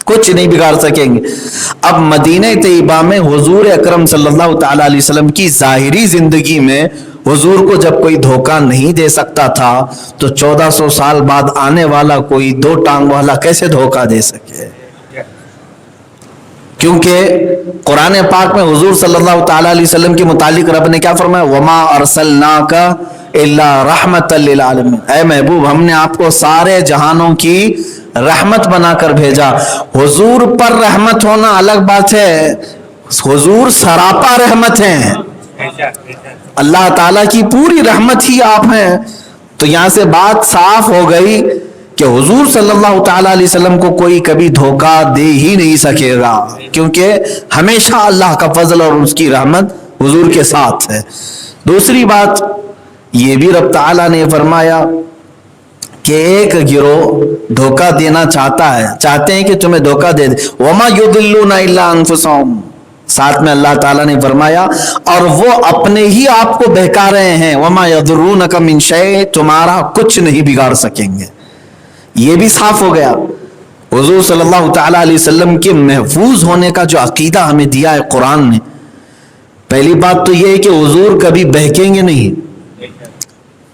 کچھ نہیں بگاڑ سکیں گے۔ اب مدینہ طیبہ میں حضور اکرم صلی اللہ تعالیٰ علیہ وسلم کی ظاہری زندگی میں حضور کو جب کوئی دھوکہ نہیں دے سکتا تھا تو 1400 سال بعد آنے والا کوئی 2 ٹانگ والا کیسے دھوکہ دے سکے؟ کیونکہ قرآن پاک میں حضور صلی اللہ تعالیٰ علیہ وسلم کے متعلق رب نے کیا فرمایا؟ وَمَا أَرْسَلْنَاكَ إِلَّا رَحْمَةً لِّلْعَالَمِينَ، اے محبوب ہم نے آپ کو سارے جہانوں کی رحمت بنا کر بھیجا۔ حضور پر رحمت ہونا الگ بات ہے، حضور سراپا رحمت ہیں، اللہ تعالیٰ کی پوری رحمت ہی آپ ہیں۔ تو یہاں سے بات صاف ہو گئی کہ حضور صلی اللہ تعالیٰ علیہ وسلم کو کوئی کبھی دھوکہ دے ہی نہیں سکے گا، کیونکہ ہمیشہ اللہ کا فضل اور اس کی رحمت حضور کے ساتھ ہے۔ دوسری بات یہ بھی رب تعالیٰ نے فرمایا کہ ایک گروہ دھوکہ دینا چاہتے ہیں کہ تمہیں دھوکہ دے دے۔ وَمَا يُضِلُّونَ إِلَّا أَنفُسَهُمْ، ساتھ میں اللہ تعالیٰ نے فرمایا اور وہ اپنے ہی آپ کو بہکا رہے ہیں۔ وَمَا يَضُرُّونَكَ مِنْ شَيْءٍ، تمہارا کچھ نہیں بگاڑ سکیں گے۔ یہ بھی صاف ہو گیا۔ حضور صلی اللہ تعالیٰ علیہ وسلم کے محفوظ ہونے کا جو عقیدہ ہمیں دیا ہے قرآن نے، پہلی بات تو یہ ہے کہ حضور کبھی بہکیں گے نہیں۔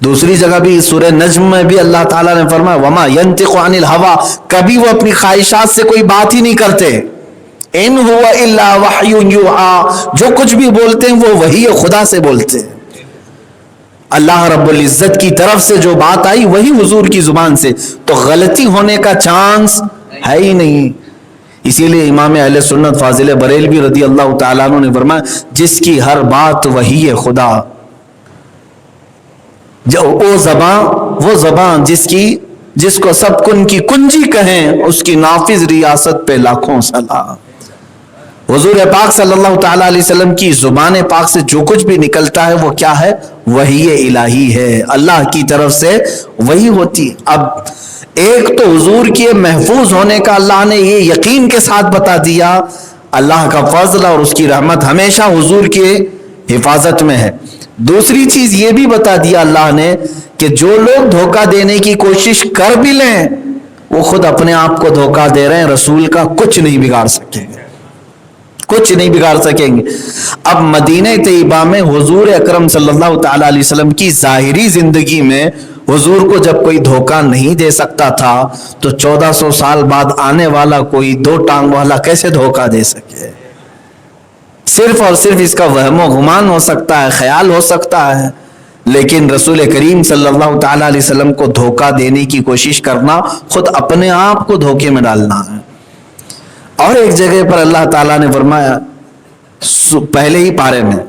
دوسری جگہ بھی سورہ نجم میں بھی اللہ تعالیٰ نے فرمایا وَمَا يَنْتِقُ عَنِ الْهَوَىٰ، کبھی وہ اپنی خواہشات سے کوئی بات ہی نہیں کرتے۔ إِنْ هُوَ إِلَّا وَحْيٌ يُوحَىٰ، جو کچھ بھی بولتے ہیں وہ وحی خدا سے بولتے ہیں۔ اللہ رب العزت کی طرف سے جو بات آئی وہی حضور کی زبان سے، تو غلطی ہونے کا چانس ہے ہی نہیں۔ اسی لیے امام اہل سنت فاضل بریلوی رضی اللہ تعالیٰ عنہ نے فرمایا جس کی ہر بات وحی خدا، وہ زبان جس کو سب کن کی کنجی کہیں، اس کی نافذ ریاست پہ لاکھوں سلام۔ حضور پاک صلی اللہ تعالیٰ علیہ وسلم کی زبان پاک سے جو کچھ بھی نکلتا ہے وہ کیا ہے؟ وحی الہی ہے، اللہ کی طرف سے وہی ہوتی۔ اب ایک تو حضور کے محفوظ ہونے کا اللہ نے یہ یقین کے ساتھ بتا دیا، اللہ کا فضل اور اس کی رحمت ہمیشہ حضور کے حفاظت میں ہے۔ دوسری چیز یہ بھی بتا دیا اللہ نے کہ جو لوگ دھوکہ دینے کی کوشش کر بھی لیں وہ خود اپنے آپ کو دھوکہ دے رہے ہیں، رسول کا کچھ نہیں بگاڑ سکیں گے، کچھ نہیں بگاڑ سکیں گے۔ اب مدینہ طیبہ میں حضور اکرم صلی اللہ تعالیٰ علیہ وسلم کی ظاہری زندگی میں حضور کو جب کوئی دھوکہ نہیں دے سکتا تھا تو 1400 سال بعد آنے والا کوئی 2 ٹانگ والا کیسے دھوکہ دے سکے؟ صرف اور صرف اس کا وہم و گمان ہو سکتا ہے، خیال ہو سکتا ہے، لیکن رسول کریم صلی اللہ تعالیٰ علیہ وسلم کو دھوکہ دینے کی کوشش کرنا خود اپنے آپ کو دھوکے میں ڈالنا ہے۔ اور ایک جگہ پر اللہ تعالیٰ نے فرمایا پہلے ہی پارے میں،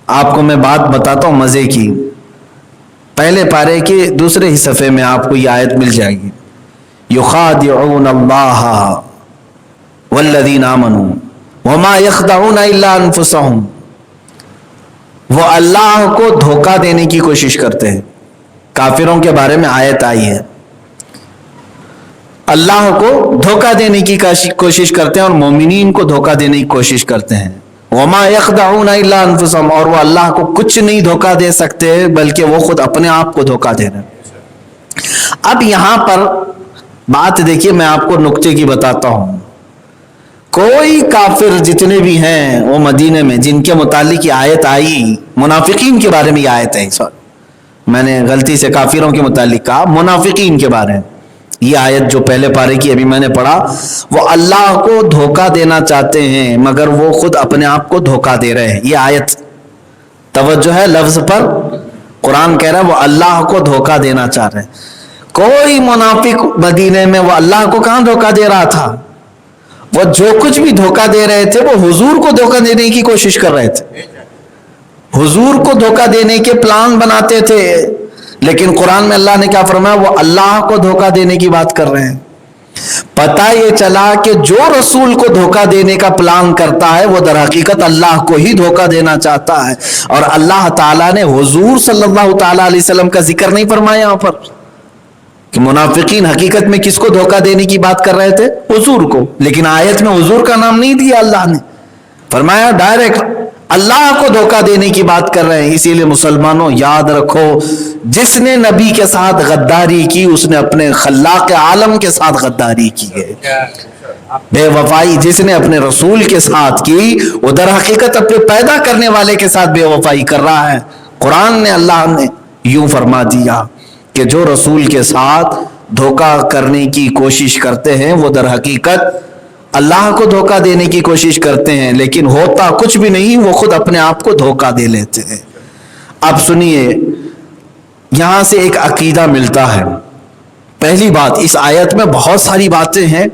آپ کو میں بات بتاتا ہوں مزے کی، پہلے پارے کے دوسرے ہی صفحے میں آپ کو یہ آیت مل جائے گی، یخادعون اللہ والذین آمنوا وما یخدعون الا انفسهم، وہ اللہ کو دھوکہ دینے کی کوشش کرتے ہیں۔ کافروں کے بارے میں آیت آئی ہے، اللہ کو دھوکہ دینے کی کوشش کرتے ہیں اور مومنین کو دھوکہ دینے کی کوشش کرتے ہیں۔ وما یخدعون الا انفسهم، اور وہ اللہ کو کچھ نہیں دھوکہ دے سکتے بلکہ وہ خود اپنے آپ کو دھوکہ دے رہے ہیں۔ اب یہاں پر بات دیکھیے، میں آپ کو نکتے کی بتاتا ہوں۔ کوئی کافر جتنے بھی ہیں وہ مدینے میں جن کے متعلق یہ آیت آئی، منافقین کے بارے میں یہ آیت ہے، میں نے غلطی سے کافروں کے متعلق کہا، منافقین کے بارے میں یہ آیت جو پہلے پارے کی ابھی میں نے پڑھا، وہ اللہ کو دھوکہ دینا چاہتے ہیں مگر وہ خود اپنے آپ کو دھوکہ دے رہے ہیں۔ یہ آیت توجہ ہے لفظ پر، قرآن کہہ رہا ہے وہ اللہ کو دھوکہ دینا چاہ رہے ہیں۔ کوئی منافق مدینے میں وہ اللہ کو کہاں دھوکہ دے رہا تھا؟ وہ جو کچھ بھی دھوکہ دے رہے تھے وہ حضور کو دھوکہ دینے کی کوشش کر رہے تھے، حضور کو دھوکہ دینے کے پلان بناتے تھے، لیکن قرآن میں اللہ نے کیا فرمایا؟ وہ اللہ کو دھوکہ دینے کی بات کر رہے ہیں۔ پتہ یہ چلا کہ جو رسول کو دھوکہ دینے کا پلان کرتا ہے وہ در حقیقت اللہ کو ہی دھوکہ دینا چاہتا ہے، اور اللہ تعالیٰ نے حضور صلی اللہ تعالیٰ علیہ وسلم کا ذکر نہیں فرمایا یہاں پر کہ منافقین حقیقت میں کس کو دھوکہ دینے کی بات کر رہے تھے؟ حضور کو، لیکن آیت میں حضور کا نام نہیں دیا، اللہ نے فرمایا ڈائریکٹ اللہ کو دھوکہ دینے کی بات کر رہے ہیں. اسی لیے مسلمانوں یاد رکھو, جس نے نبی کے ساتھ غداری کی اس نے اپنے خلاق عالم کے ساتھ غداری کی ہے. بے وفائی جس نے اپنے رسول کے ساتھ کی وہ در حقیقت اپنے پیدا کرنے والے کے ساتھ بے وفائی کر رہا ہے. قرآن نے, اللہ نے یوں فرما دیا کہ جو رسول کے ساتھ دھوکہ کرنے کی کوشش کرتے ہیں وہ در حقیقت اللہ کو دھوکہ دینے کی کوشش کرتے ہیں, لیکن ہوتا کچھ بھی نہیں, وہ خود اپنے آپ کو دھوکہ دے لیتے ہیں. اب سنیے, یہاں سے ایک عقیدہ ملتا ہے. پہلی بات, اس آیت میں بہت ساری باتیں ہیں,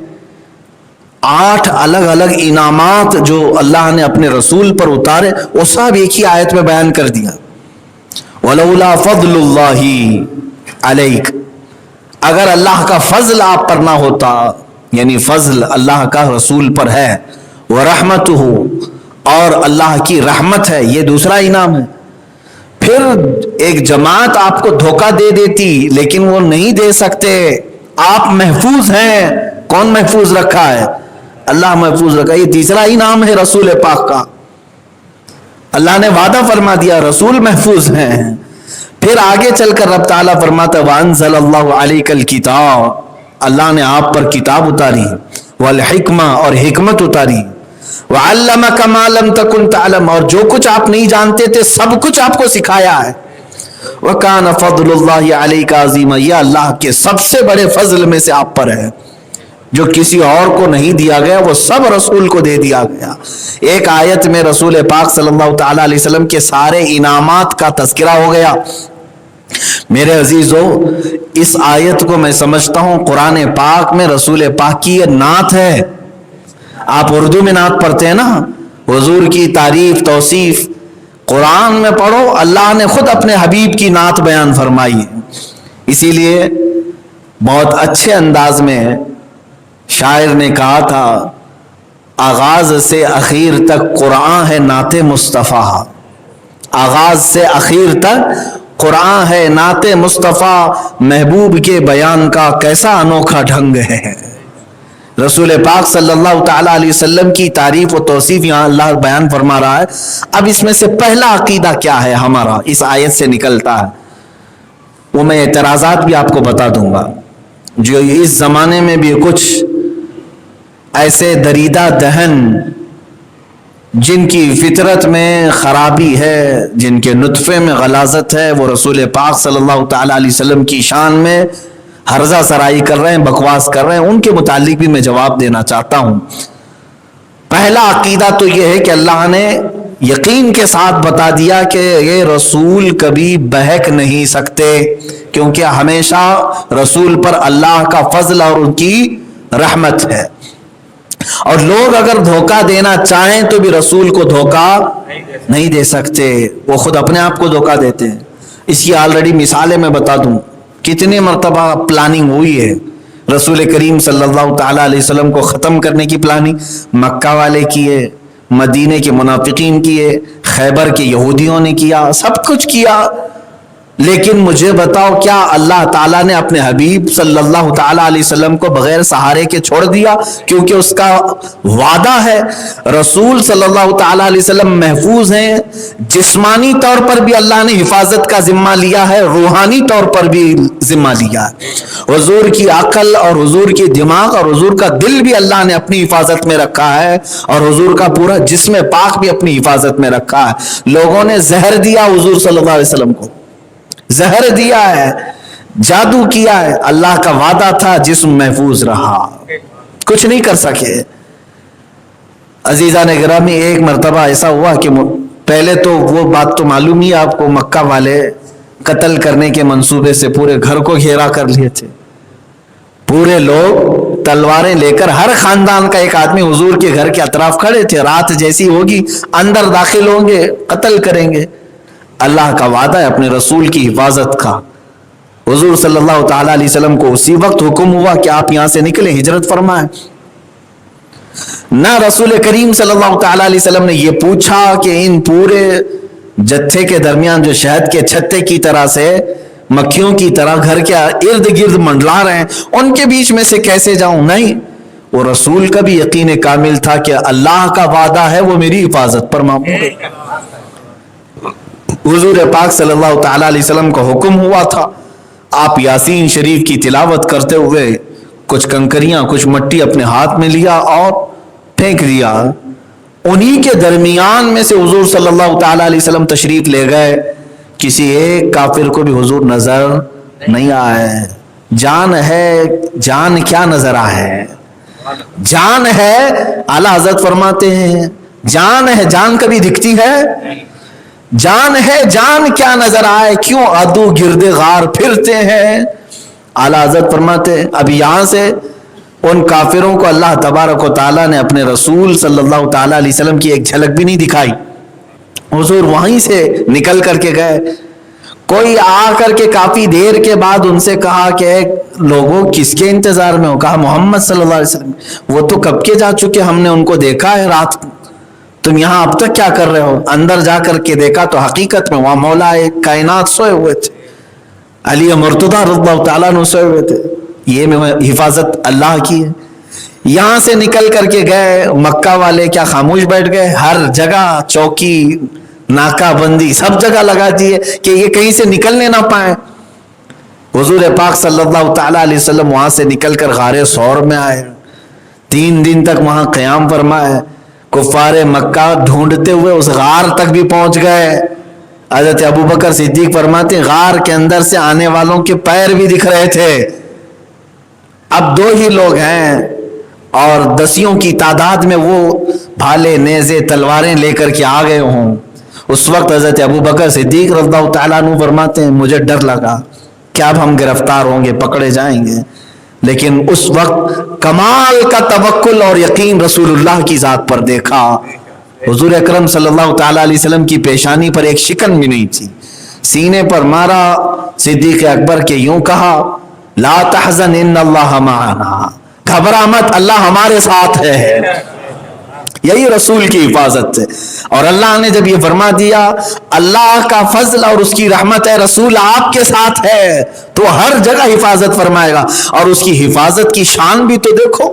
8 الگ الگ انعامات جو اللہ نے اپنے رسول پر اتارے وہ سب ایک ہی آیت میں بیان کر دیا. وَلَوْلَا فَضْلُ اللَّهِ عَلَيْكَ, اگر اللہ کا فضل آپ پر نہ ہوتا, یعنی فضل اللہ کا رسول پر ہے, وَرَحْمَتُهُ, اور اللہ کی رحمت ہے, یہ دوسرا انعام ہے. پھر ایک جماعت آپ کو دھوکہ دے دیتی لیکن وہ نہیں دے سکتے, آپ محفوظ ہیں. کون محفوظ رکھا ہے؟ اللہ محفوظ رکھا. یہ تیسرا انعام ہے رسول پاک کا. اللہ نے وعدہ فرما دیا رسول محفوظ ہیں. پھر آگے چل کر رب تعالیٰ فرماتا وَأَنزَلَ اللَّهُ عَلَيْكَ الْكِتَابَ, اللہ نے آپ پر کتاب اتاری, والحکمہ, اور حکمت اتاری, وَعَلَّمَكَ مَا لَمْ تَكُنْ تَعْلَمْ, اور جو کچھ آپ نہیں جانتے تھے سب کچھ آپ کو سکھایا ہے. وَكَانَ فَضْلُ اللَّهِ عَلَيْكَ عَظِيمًا, یہ اللہ کے سب سے بڑے فضل میں سے آپ پر ہے. جو کسی اور کو نہیں دیا گیا وہ سب رسول کو دے دیا گیا. ایک آیت میں رسول پاک صلی اللہ تعالی علیہ وسلم کے سارے انعامات کا تذکرہ ہو گیا. میرے عزیزو, اس آیت کو میں سمجھتا ہوں قرآن پاک میں رسول پاک کی یہ نعت ہے. آپ اردو میں نعت پڑھتے ہیں نا, حضور کی تعریف توصیف, قرآن میں پڑھو اللہ نے خود اپنے حبیب کی نعت بیان فرمائی. اسی لیے بہت اچھے انداز میں شاعر نے کہا تھا, آغاز سے اخیر تک قرآن ہے نعت مصطفیٰ, آغاز سے اخیر تک قرآن ہے نعت مصطفیٰ, محبوب کے بیان کا کیسا انوکھا ڈھنگ ہے. رسول پاک صلی اللہ تعالیٰ علیہ وسلم کی تعریف و توصیف یہاں اللہ بیان فرما رہا ہے. اب اس میں سے پہلا عقیدہ کیا ہے ہمارا اس آیت سے نکلتا ہے, وہ میں اعتراضات بھی آپ کو بتا دوں گا. جو اس زمانے میں بھی کچھ ایسے دریدہ دہن جن کی فطرت میں خرابی ہے, جن کے نطفے میں غلاظت ہے, وہ رسول پاک صلی اللہ تعالیٰ علیہ وسلم کی شان میں ہرزہ سرائی کر رہے ہیں, بکواس کر رہے ہیں, ان کے متعلق بھی میں جواب دینا چاہتا ہوں. پہلا عقیدہ تو یہ ہے کہ اللہ نے یقین کے ساتھ بتا دیا کہ یہ رسول کبھی بہک نہیں سکتے, کیونکہ ہمیشہ رسول پر اللہ کا فضل اور ان کی رحمت ہے. اور لوگ اگر دھوکہ دینا چاہیں تو بھی رسول کو دھوکہ نہیں دے سکتے, وہ خود اپنے آپ کو دھوکہ دیتے ہیں. اس کی آلریڈی مثالیں میں بتا دوں, کتنے مرتبہ پلاننگ ہوئی ہے. رسول کریم صلی اللہ تعالیٰ علیہ وسلم کو ختم کرنے کی پلاننگ مکہ والے کیے, مدینے کے منافقین کیے, خیبر کے یہودیوں نے کیا, سب کچھ کیا. لیکن مجھے بتاؤ کیا اللہ تعالیٰ نے اپنے حبیب صلی اللہ تعالیٰ علیہ وسلم کو بغیر سہارے کے چھوڑ دیا؟ کیونکہ اس کا وعدہ ہے. رسول صلی اللہ تعالیٰ علیہ وسلم محفوظ ہیں, جسمانی طور پر بھی اللہ نے حفاظت کا ذمہ لیا ہے, روحانی طور پر بھی ذمہ لیا ہے. حضور کی عقل اور حضور کی دماغ اور حضور کا دل بھی اللہ نے اپنی حفاظت میں رکھا ہے, اور حضور کا پورا جسم پاک بھی اپنی حفاظت میں رکھا ہے. لوگوں نے زہر دیا حضور صلی اللہ علیہ وسلم کو, زہر دیا ہے, جادو کیا ہے, اللہ کا وعدہ تھا جسم محفوظ رہا, کچھ نہیں کر سکے. عزیزان گرامی, ایک مرتبہ ایسا ہوا کہ پہلے تو وہ بات تو معلوم ہی آپ کو, مکہ والے قتل کرنے کے منصوبے سے پورے گھر کو گھیرا کر لیے تھے. پورے لوگ تلواریں لے کر, ہر خاندان کا ایک آدمی حضور کے گھر کے اطراف کھڑے تھے. رات جیسی ہوگی اندر داخل ہوں گے, قتل کریں گے. اللہ کا وعدہ ہے اپنے رسول کی حفاظت کا. حضور صلی اللہ تعالیٰ علیہ وسلم کو اسی وقت حکم ہوا کہ آپ یہاں سے نکلیں, ہجرت فرمائیں. نہ رسول کریم صلی اللہ تعالیٰ علیہ وسلم نے یہ پوچھا کہ ان پورے جتھے کے درمیان جو شہد کے چھتے کی طرح سے مکھیوں کی طرح گھر کے ارد گرد منڈلا رہے ہیں, ان کے بیچ میں سے کیسے جاؤں. نہیں, وہ رسول کا بھی یقین کامل تھا کہ اللہ کا وعدہ ہے وہ میری حفاظت پر معمول ہے۔ حضور پاک صلی اللہ تعالی علیہ وسلم کا حکم ہوا تھا، آپ یاسین شریف کی تلاوت کرتے ہوئے کچھ کنکریاں کچھ مٹی اپنے ہاتھ میں لیا اور پھینک دیا، انہی کے درمیان میں سے حضور صلی اللہ تعالی علیہ وسلم تشریف لے گئے، کسی ایک کافر کو بھی حضور نظر نہیں آئے۔ جان ہے، جان کیا نظر آئے؟ جان ہے، اعلیٰ حضرت فرماتے ہیں جان ہے، جان کبھی دکھتی ہے؟ جان ہے، جان کیا نظر آئے؟ کیوں عدو گرد غار پھرتے ہیں؟ اعلیٰ حضرت فرماتے ہیں اب یہاں سے ان کافروں کو اللہ تبارک و تعالیٰ نے اپنے رسول صلی اللہ تعالیٰ علیہ وسلم کی ایک جھلک بھی نہیں دکھائی، حضور وہیں سے نکل کر کے گئے۔ کوئی آ کر کے کافی دیر کے بعد ان سے کہا کہ لوگوں کس کے انتظار میں ہو؟ کہا محمد صلی اللہ علیہ وسلم، وہ تو کب کے جا چکے، ہم نے ان کو دیکھا ہے رات کو، تم یہاں اب تک کیا کر رہے ہو؟ اندر جا کر کے دیکھا تو حقیقت میں وہاں مولا کائنات سوئے ہوئے تھے، علی مرتضیٰ رضی اللہ تعالیٰ عنہ سوئے ہوئے تھے۔ یہ حفاظت اللہ کی ہے۔ یہاں سے نکل کر کے گئے، مکہ والے کیا خاموش بیٹھ گئے؟ ہر جگہ چوکی ناکہ بندی سب جگہ لگا دیے کہ یہ کہیں سے نکلنے نہ پائیں۔ حضور پاک صلی اللہ تعالیٰ علیہ وسلم وہاں سے نکل کر غار ثور میں آئے، 3 دن تک وہاں قیام فرمائے، کفار مکہ ڈھونڈتے ہوئے اس غار تک بھی پہنچ گئے۔ حضرت ابوبکر صدیق فرماتے ہیں غار کے اندر سے آنے والوں کے پیر بھی دکھ رہے تھے۔ اب 2 ہی لوگ ہیں اور 10 کی تعداد میں وہ بھالے نیزے تلواریں لے کر کے آ گئے ہوں۔ اس وقت حضرت ابوبکر صدیق رضی اللہ تعالیٰ عنہ فرماتے ہیں مجھے ڈر لگا کہ اب ہم گرفتار ہوں گے، پکڑے جائیں گے، لیکن اس وقت کمال کا توکل اور یقین رسول اللہ کی ذات پر دیکھا۔ حضور اکرم صلی اللہ تعالیٰ علیہ وسلم کی پیشانی پر ایک شکن بھی نہیں تھی، سینے پر مارا صدیق اکبر کے یوں کہا لا تحزن ان اللہ معنا، گھبرا مت اللہ ہمارے ساتھ ہے۔ یہی رسول کی حفاظت ہے۔ اور اللہ نے جب یہ فرما دیا اللہ کا فضل اور اس کی رحمت ہے، رسول آپ کے ساتھ ہے، تو ہر جگہ حفاظت فرمائے گا۔ اور اس کی حفاظت کی شان بھی تو دیکھو،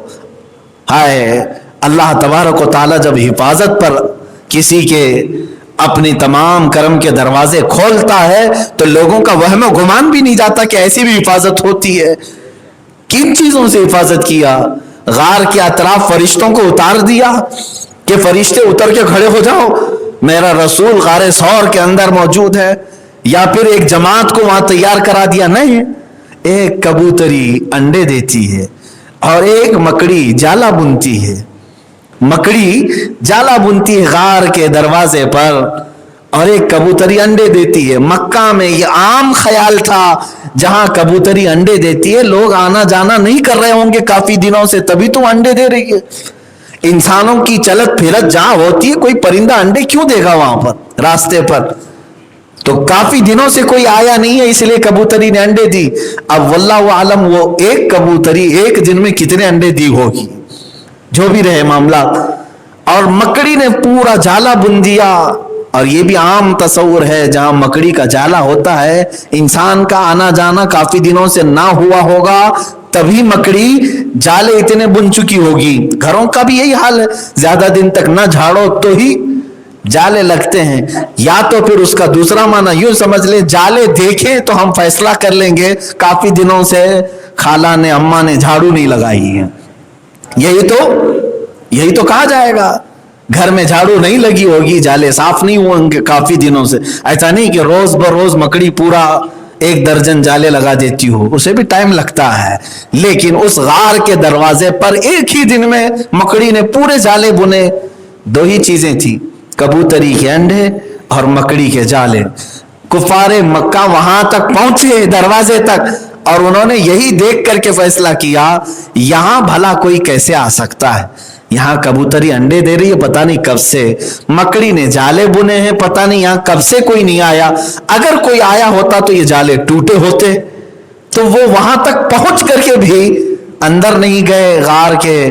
ہائے اللہ تبارک و تعالیٰ جب حفاظت پر کسی کے اپنی تمام کرم کے دروازے کھولتا ہے تو لوگوں کا وہم و گمان بھی نہیں جاتا کہ ایسی بھی حفاظت ہوتی ہے۔ کن چیزوں سے حفاظت کیا؟ غار کے اطراف فرشتوں کو اتار دیا کہ فرشتے اتر کے کھڑے ہو جاؤ، میرا رسول غار ثور کے اندر موجود ہے، یا پھر ایک جماعت کو وہاں تیار کرا دیا؟ نہیں، ایک کبوتری انڈے دیتی ہے اور ایک مکڑی جالا بنتی ہے، مکڑی جالا بنتی ہے غار کے دروازے پر، اور ایک کبوتری انڈے دیتی ہے۔ مکہ میں یہ عام خیال تھا جہاں کبوتری انڈے دیتی ہے لوگ آنا جانا نہیں کر رہے ہوں گے کافی دنوں سے، تبھی تو انڈے دے رہی ہے۔ انسانوں کی چلت پھرت جہاں ہوتی ہے کوئی پرندہ انڈے کیوں دے گا وہاں پر راستے پر؟ تو کافی دنوں سے کوئی آیا نہیں ہے اس لیے کبوتری نے انڈے دی۔ اب واللہ عالم وہ ایک کبوتری ایک دن میں کتنے انڈے دی ہوگی، جو بھی رہے معاملات۔ اور مکڑی نے پورا جالا بن دیا، اور یہ بھی عام تصور ہے جہاں مکڑی کا جالا ہوتا ہے انسان کا آنا جانا کافی دنوں سے نہ ہوا ہوگا، تبھی مکڑی جالے اتنے بن چکی ہوگی۔ گھروں کا بھی یہی حال ہے، زیادہ دن تک نہ جھاڑو تو ہی جالے لگتے ہیں۔ یا تو پھر اس کا دوسرا معنی یوں سمجھ لیں جالے دیکھیں تو ہم فیصلہ کر لیں گے کافی دنوں سے خالہ نے اماں نے جھاڑو نہیں لگائی ہے، یہی تو کہا جائے گا۔ گھر میں جھاڑو نہیں لگی ہوگی، جالے صاف نہیں ہوں گے کافی دنوں سے۔ ایسا نہیں کہ روز بروز مکڑی پورا 1 درجن جالے لگا دیتی ہو، اسے بھی ٹائم لگتا ہے۔ لیکن اس غار کے دروازے پر ایک ہی دن میں مکڑی نے پورے جالے بنے۔ 2 ہی چیزیں تھی، کبوتری کے انڈے اور مکڑی کے جالے۔ کفار مکہ وہاں تک پہنچے دروازے تک، اور انہوں نے یہی دیکھ کر کے فیصلہ کیا یہاں بھلا کوئی کیسے آ سکتا ہے، یہاں کبوتری انڈے دے رہی ہے پتہ نہیں کب سے، مکڑی نے جالے بنے ہیں پتہ نہیں یہاں کب سے کوئی نہیں آیا، اگر کوئی آیا ہوتا تو یہ جالے ٹوٹے ہوتے۔ تو وہ وہاں تک پہنچ کر کے بھی اندر نہیں گئے غار کے،